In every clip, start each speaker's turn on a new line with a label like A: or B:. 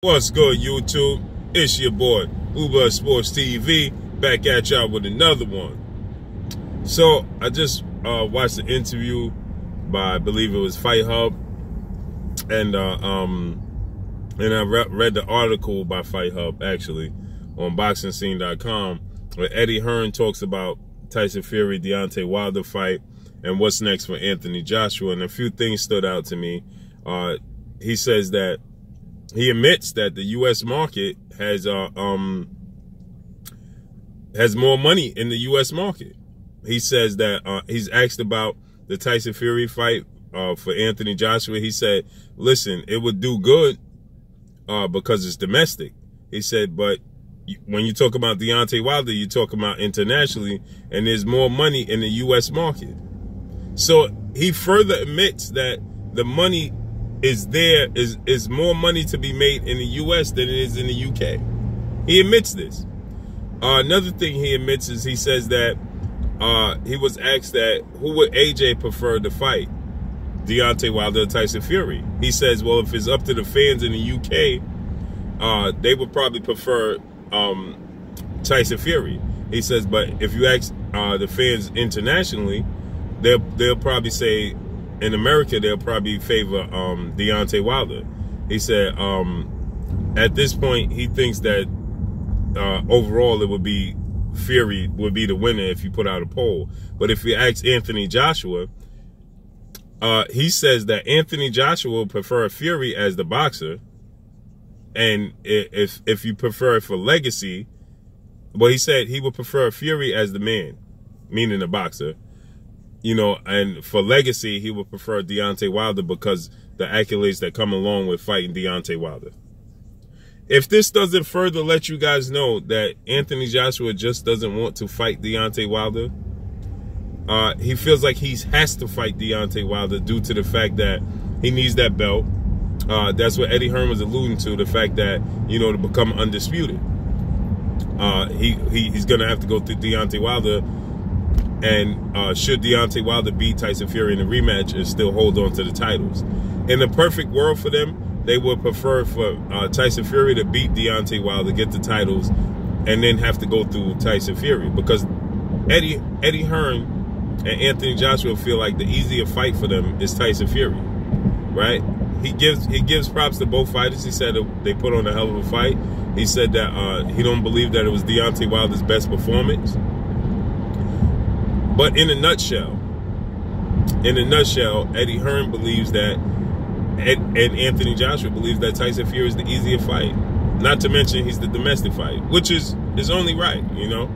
A: What's good, YouTube? It's your boy, Uber Sports TV, back at y'all with another one. So, I just watched an interview by, I believe it was Fight Hub, and I read the article by Fight Hub, actually, on BoxingScene.com, where Eddie Hearn talks about Tyson Fury, Deontay Wilder fight, and what's next for Anthony Joshua, and a few things stood out to me. He says that he admits that the U.S. market has more money in the U.S. market. He says that he's asked about the Tyson Fury fight for Anthony Joshua. He said, listen, it would do good because it's domestic. He said, but when you talk about Deontay Wilder, you talk about internationally, and there's more money in the U.S. market. So he further admits that the money is more money to be made in the U.S. than it is in the U.K. He admits this. Another thing he admits is he says that he was asked that who would AJ prefer to fight, Deontay Wilder or Tyson Fury. He says, well, if it's up to the fans in the U.K., they would probably prefer Tyson Fury. He says, but if you ask the fans internationally, they'll probably say, in America, they'll probably favor Deontay Wilder. He said at this point, he thinks that overall it would be Fury would be the winner if you put out a poll. But if you ask Anthony Joshua, he says that Anthony Joshua will prefer Fury as the boxer. And if you prefer it for legacy, well, he said he would prefer Fury as the man, meaning the boxer. You know, and for legacy, he would prefer Deontay Wilder because the accolades that come along with fighting Deontay Wilder. If this doesn't further let you guys know that Anthony Joshua just doesn't want to fight Deontay Wilder, he feels like he has to fight Deontay Wilder due to the fact that he needs that belt. That's what Eddie Hearn was alluding to, the fact that, you know, to become undisputed. He's going to have to go through Deontay Wilder. And should Deontay Wilder beat Tyson Fury in the rematch and still hold on to the titles? In the perfect world for them, they would prefer for Tyson Fury to beat Deontay Wilder, get the titles, and then have to go through Tyson Fury. Because Eddie Hearn and Anthony Joshua feel like the easier fight for them is Tyson Fury, right? He gives props to both fighters. He said they put on a hell of a fight. He said that he don't believe that it was Deontay Wilder's best performance. But in a nutshell, Eddie Hearn believes that, and Anthony Joshua believes that Tyson Fury is the easier fight. Not to mention he's the domestic fight, which is only right, you know.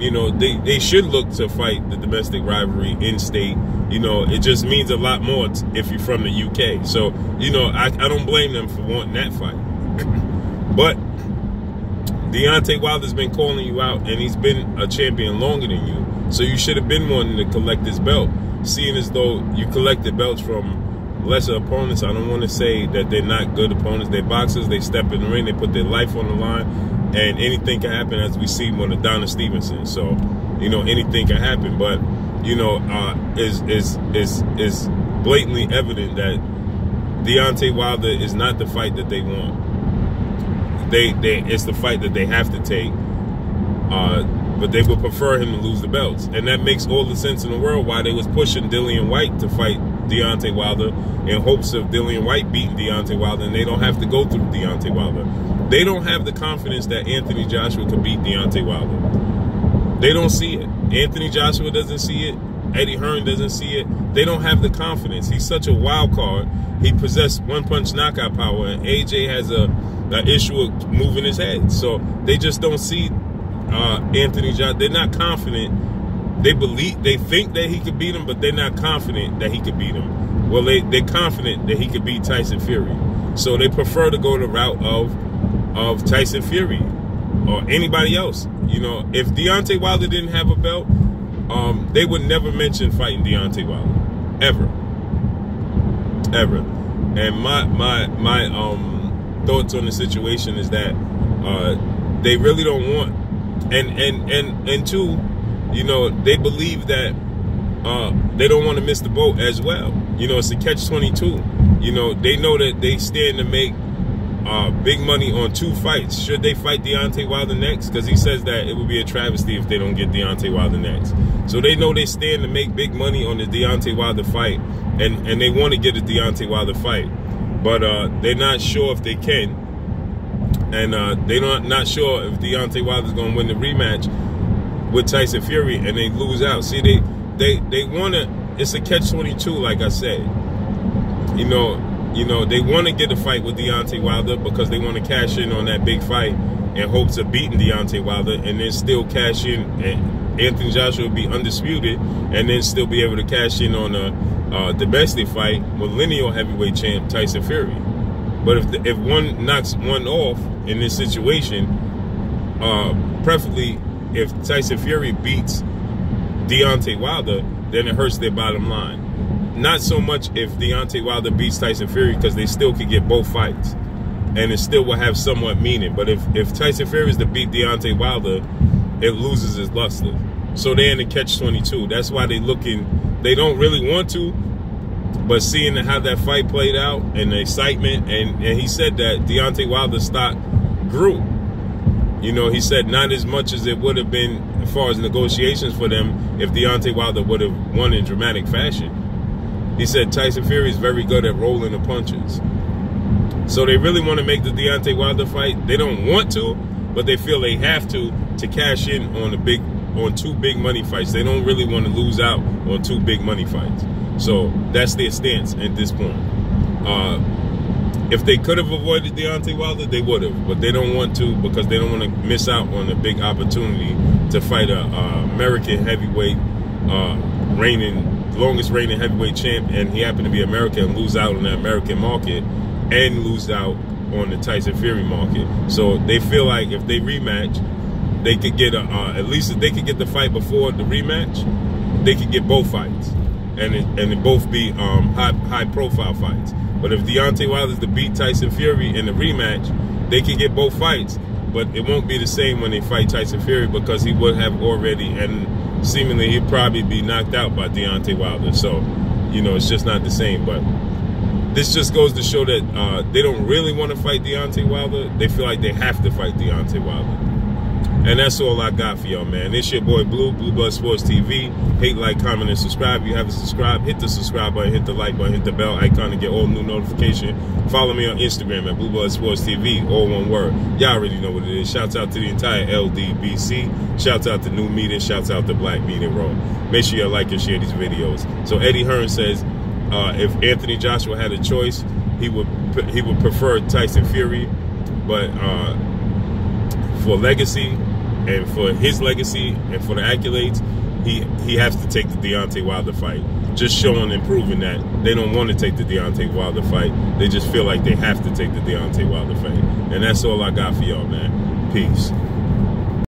A: You know, they should look to fight the domestic rivalry in state. You know, it just means a lot more if you're from the UK. So, you know, I don't blame them for wanting that fight. But Deontay Wilder's been calling you out, and he's been a champion longer than you. So you should have been wanting to collect this belt, seeing as though you collected belts from lesser opponents. I don't want to say that they're not good opponents. They're boxers. They step in the ring. They put their life on the line, and anything can happen, as we see with Adonis Stevenson. So, you know, anything can happen. But, you know, is blatantly evident that Deontay Wilder is not the fight that they want. It's the fight that they have to take, but they would prefer him to lose the belts, and that makes all the sense in the world why they was pushing Dillian White to fight Deontay Wilder in hopes of Dillian White beating Deontay Wilder, and they don't have to go through Deontay Wilder. They don't have the confidence that Anthony Joshua could beat Deontay Wilder. They don't see it. Anthony Joshua doesn't see it. Eddie Hearn doesn't see it. They don't have the confidence. He's such a wild card. He possessed one-punch knockout power, and AJ has an issue of moving his head. So they just don't see Anthony Joshua. They're not confident. They think that he could beat him, but they're not confident that he could beat him. Well, they're confident that he could beat Tyson Fury. So they prefer to go the route of Tyson Fury or anybody else. You know, if Deontay Wilder didn't have a belt, they would never mention fighting Deontay Wilder, ever. And my thoughts on the situation is that they really don't want, and two, you know, they believe that they don't want to miss the boat as well. You know, it's a catch-22. You know, they know that they stand to make big money on 2 fights. Should they fight Deontay Wilder next? Because he says that it would be a travesty if they don't get Deontay Wilder next. So they know they stand to make big money on the Deontay Wilder fight, and they want to get a Deontay Wilder fight, but they're not sure if they can, and they're not sure if Deontay Wilder's going to win the rematch with Tyson Fury and they lose out. See, they want to. It's a catch-22, like I said. You know, they want to get a fight with Deontay Wilder because they want to cash in on that big fight in hopes of beating Deontay Wilder, and then still cash in. And Anthony Joshua will be undisputed, and then still be able to cash in on a domestic fight with lineal heavyweight champ Tyson Fury. But if one knocks one off in this situation, preferably if Tyson Fury beats Deontay Wilder, then it hurts their bottom line. Not so much if Deontay Wilder beats Tyson Fury, because they still could get both fights, and it still will have somewhat meaning. But if Tyson Fury is to beat Deontay Wilder, it loses its luster. So they're in the catch-22. That's why they don't really want to, but seeing how that fight played out and the excitement, and he said that Deontay Wilder's stock grew. You know, he said not as much as it would have been as far as negotiations for them if Deontay Wilder would have won in dramatic fashion. He said Tyson Fury is very good at rolling the punches. So they really want to make the Deontay Wilder fight. They don't want to, but they feel they have to cash in on 2 big money fights. They don't really want to lose out on 2 big money fights. So that's their stance at this point. If they could have avoided Deontay Wilder, they would have, but they don't want to because they don't want to miss out on a big opportunity to fight a American heavyweight, longest reigning heavyweight champ, and he happened to be American, and lose out on the American market and lose out on the Tyson Fury market. So they feel like if they rematch, they could get at least if they could get the fight before the rematch, they could get both fights, and it both be high profile fights. But if Deontay Wilder's to beat Tyson Fury in the rematch, they can get both fights, but it won't be the same when they fight Tyson Fury because he would have already, and seemingly he'd probably be knocked out by Deontay Wilder. So, you know, it's just not the same. But this just goes to show that they don't really want to fight Deontay Wilder. They feel like they have to fight Deontay Wilder. And that's all I got for y'all, man. It's your boy Blue Blood Sports TV. Hate, like, comment, and subscribe. If you haven't subscribed, hit the subscribe button, hit the like button, hit the bell icon to get all new notifications. Follow me on Instagram at Blue Blood Sports TV, all one word. Y'all already know what it is. Shouts out to the entire LDBC. Shouts out to New Media. Shouts out to Black Media Row. Make sure you like and share these videos. So Eddie Hearn says if Anthony Joshua had a choice, he would prefer Tyson Fury, but for legacy, and for his legacy, and for the accolades, he has to take the Deontay Wilder fight. Just showing and proving that they don't want to take the Deontay Wilder fight. They just feel like they have to take the Deontay Wilder fight. And that's all I got for y'all, man. Peace.